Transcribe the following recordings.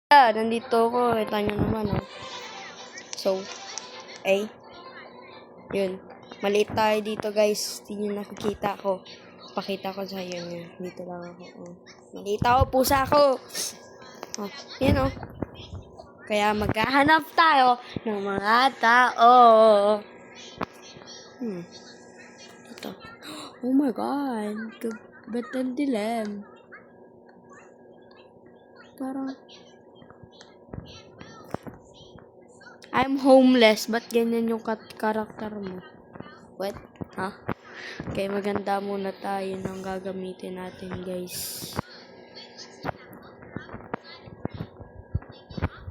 Nandito ako. Kita nyo naman, oh. So, yun. Maliit tayo dito, guys. Hindi nyo nakikita ko. Pakita ko sa inyo. Dito lang ako. Oh. Maliit ako. Pusa ako. Oh, yan, oh. Kaya maghahanap tayo ng mga tao. Ito. Oh my God. Ba't ang dilim? Parang I'm homeless. Ba't ganyan yung karakter mo? What? Ha? Okay, maganda muna tayo ng gagamitin natin, guys.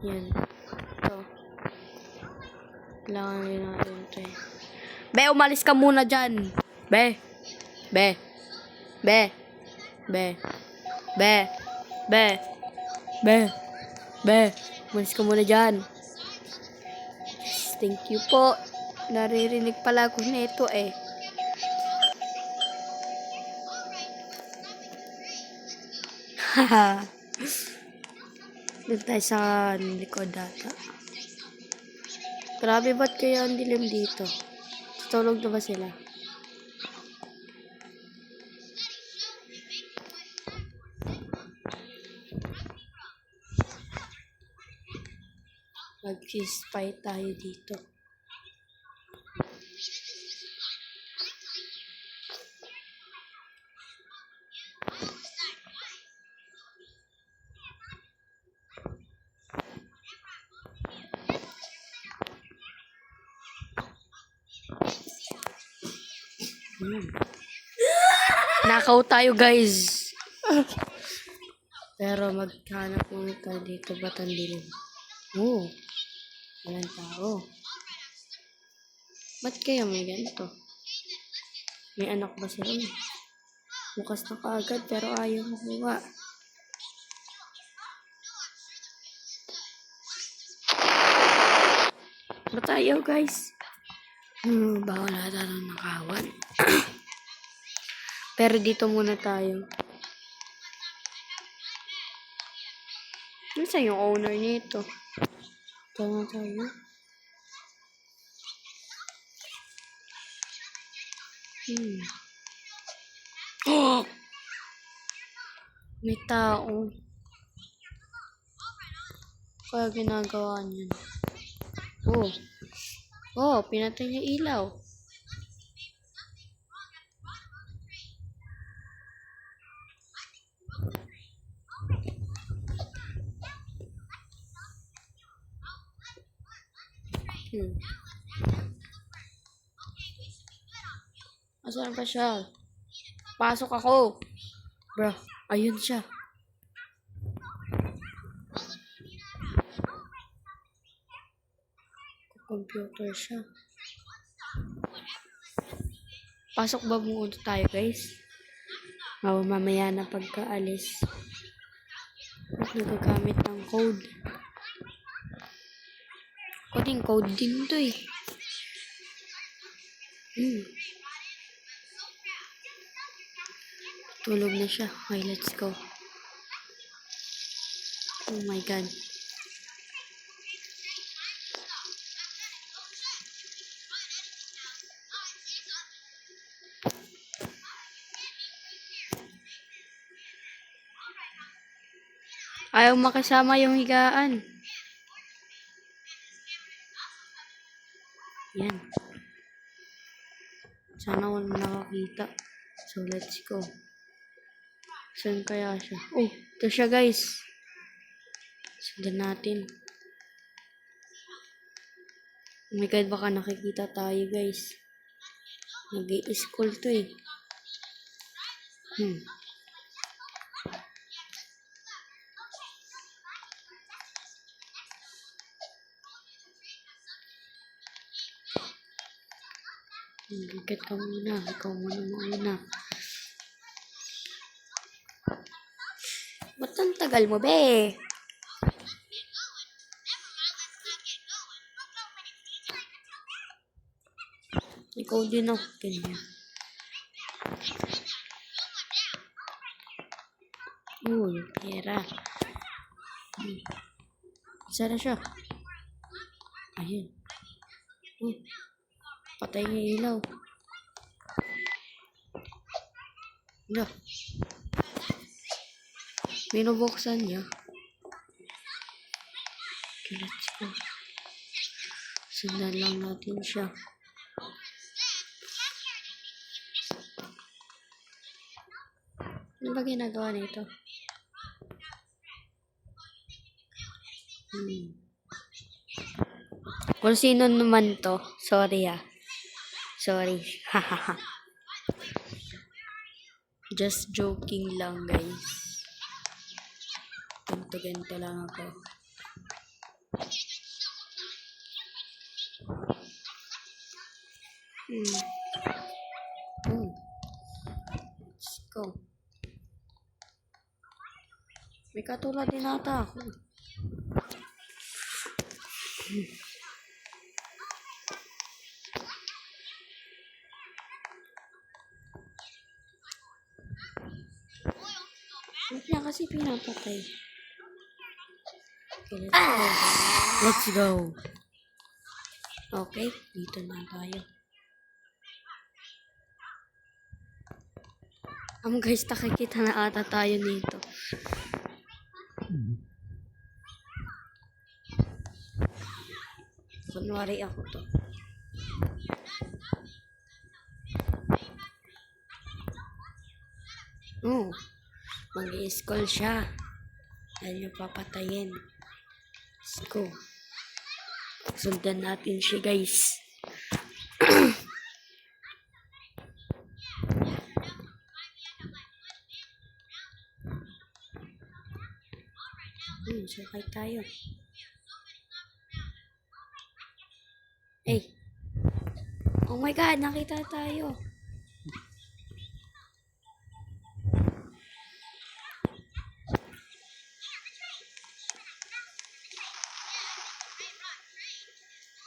Yan. Ito. Kailangan rin natin ito eh. Be, umalis ka muna dyan. Be. Umalis ka muna dyan. Yes, thank you po. Naririnig pala ko na ito eh. Haha. Doon tayo sa likod data. Grabe, ba't kaya ang dilim dito? Tutulog na ba sila? Mag-spy tayo dito. Nakaw tayo, guys. Pero maghanap muna tayo dito. Ba't ang dilim? Oh, walang tao. Ba't kaya may ganito? May anak ba sila? Bukas na kaagad pero ayaw makuha. Ba't ayaw, guys? Bawal ata ng nakawan. Pero dito muna tayo. Nasaan yung owner nito? Ito na tayo. Oh! May tao. Kaya ginagawa niya. Oh, pinatay niya ilaw. Asan pa siya? Pasok ako. Bro, ayun siya. Computer siya. Pasok ba muna tayo, guys? Mamaya na pagkaalis. Nagagamit ng code. Code din to eh. Tulog na siya. Okay, let's go. Oh my God. Ayaw makasama yung higaan. Yan. Sana wala nakakita. So, let's go. Saan kaya siya? Oh, ito siya, guys. Sundan natin. Oh my God, baka nakikita tayo, guys. Nag-i-school to eh. Bigat ka muna. Ikaw muna. Ba't ang tagal mo, be? Ikaw din ako. Ganyan. Yung pera. Saan na siya? Ayun. Patay niya yung ilaw. Ano? Binubuksan niya. Okay, let's go. Sundan lang natin siya. Ano ba ginagawa nito? Kung sino naman to, sorry ah. Sorry. Hahaha. Just joking lang, guys. Ganto lang ako. Let's go. May katulad din ata ako. Ba't niya kasi pinapatay? Okay, let's go. Let's go. Okay, dito na tayo. Guys, nakikita na ata tayo dito. Kunwari ako to. Oh, mag-i-skull siya. Dahil yung papatayin. Let's go. Sundan natin siya, guys. Sakay tayo. Hey. Oh my God, nakita tayo.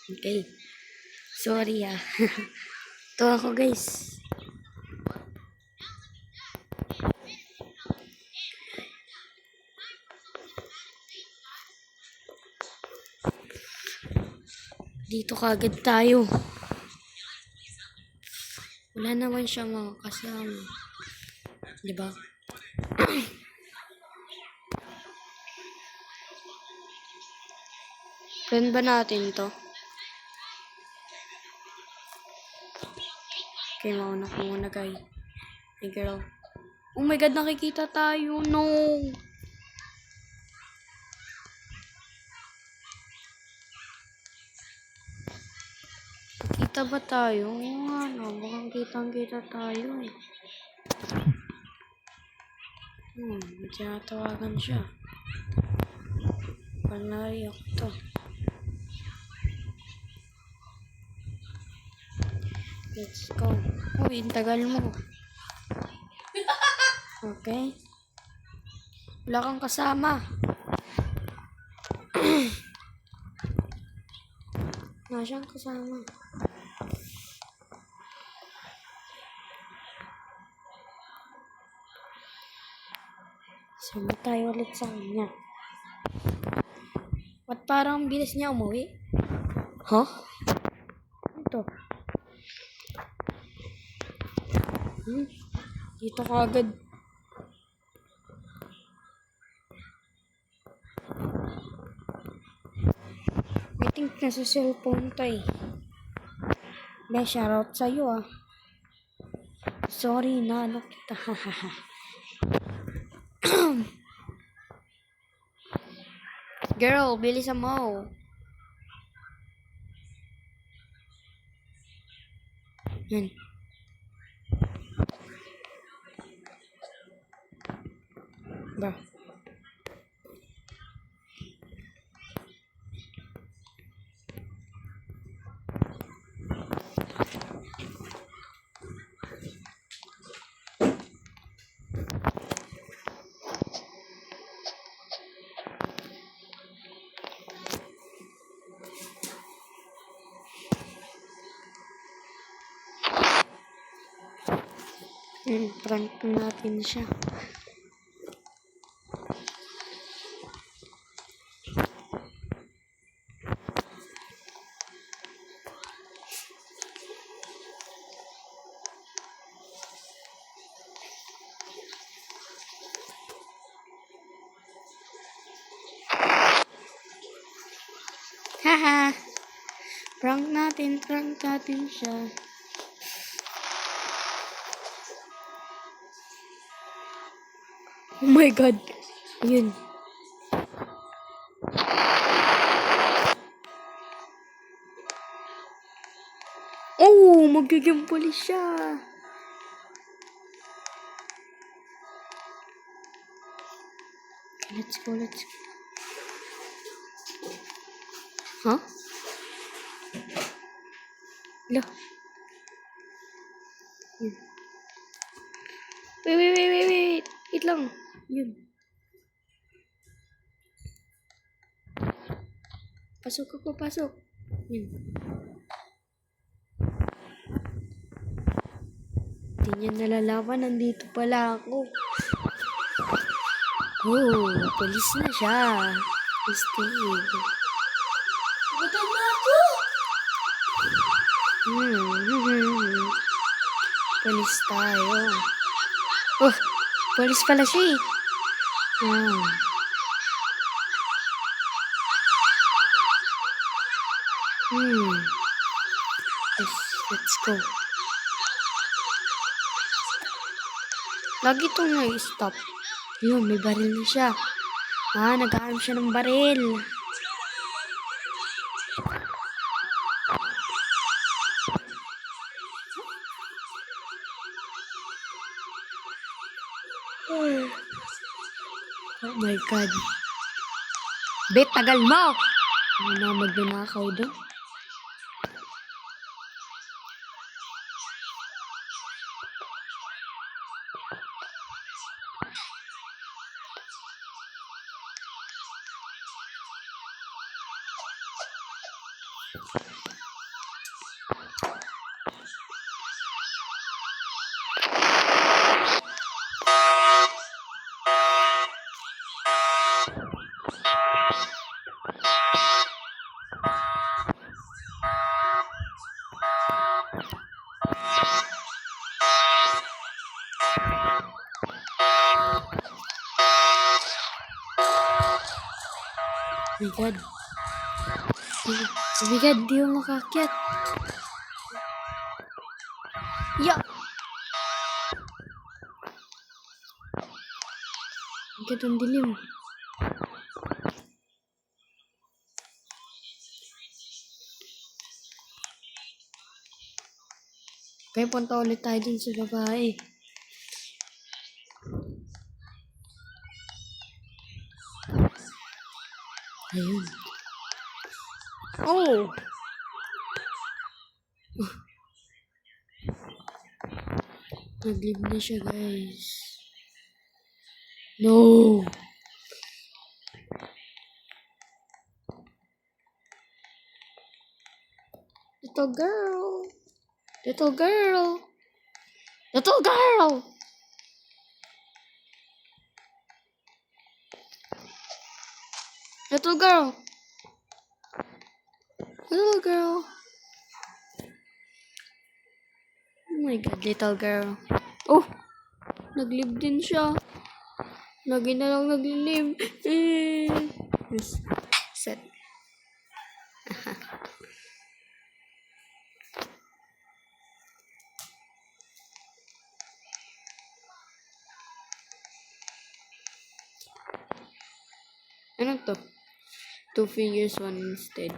Okay. Sorry ah. Ito ako, guys. Dito kagad tayo. Wala naman siyang mga kasama. Diba? Plan ba natin to? Okay, mauna ko muna, guys. Hey, girl. Oh my God, nakikita tayo. No! Kita ba tayo? Ano, mukhang kitang-kita tayo eh. May tinatawagan siya. Panay ako to. Let's go. Uy, tagal mo. Okay. Wala kang kasama. Wala siyang kasama. Sama tayo ulit sa kanya. Ba't parang bilis niya umuwi? Huh? Ito. Dito ka agad. I think nasa cellphone to eh. May shoutout sa'yo ah. Sorry, nalo kita. Girl, bilisan mo. Yan. Ba. Prank natin siya. Haha. Prank natin siya. Oh my God. Ayun. Oh, magiging pulis siya. Let's go. Huh? Lo. Wait. Wait lang. Yun. Pasok ako. Yun. Hindi niya nalalaman. Nandito pala ako. Oh, polis na siya. Steve. Butan na ako! Polis tayo. Oh, polis pala siya eh. Wow. Yes, let's go. Lagi itong nai-stop. Yun, may baril na siya. Nag-arm siya ng baril. Oh my God. Bet, tagal mo! Ano na magnanakaw doon? Oh my God. Oh my God, di mo makakyat. Yeah. Ang ganda ng dilim. Kaya punta ulit tayo dun sa babae. Ayun. Oh! Nag-leave na siya, guys. No! Little girl! Little girl! Little girl! Little girl! Little girl! Oh my God, little girl. Oh! Nag-leave din siya. Lagi na lang nag-leave. Yes. Set. Ano to? 2 fingers, 1 instead.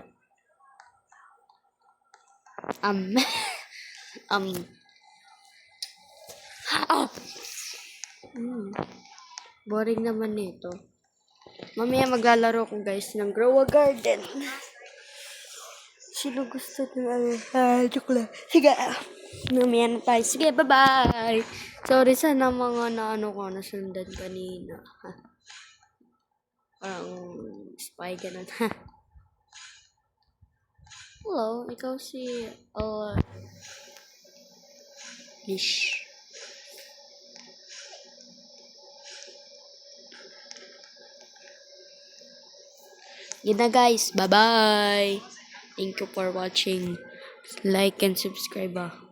Oh! Boring naman nito. Mamaya maglalaro ko guys ng Grow a Garden. Sino gusto ng joke lang. Sige. Mamaya na tayo. Sige, bye-bye. Sorry sa mga nasundan kanina. Parang spy ganun. Hello, ikaw si Ish. Yun na guys, bye-bye. Thank you for watching. Like and subscribe.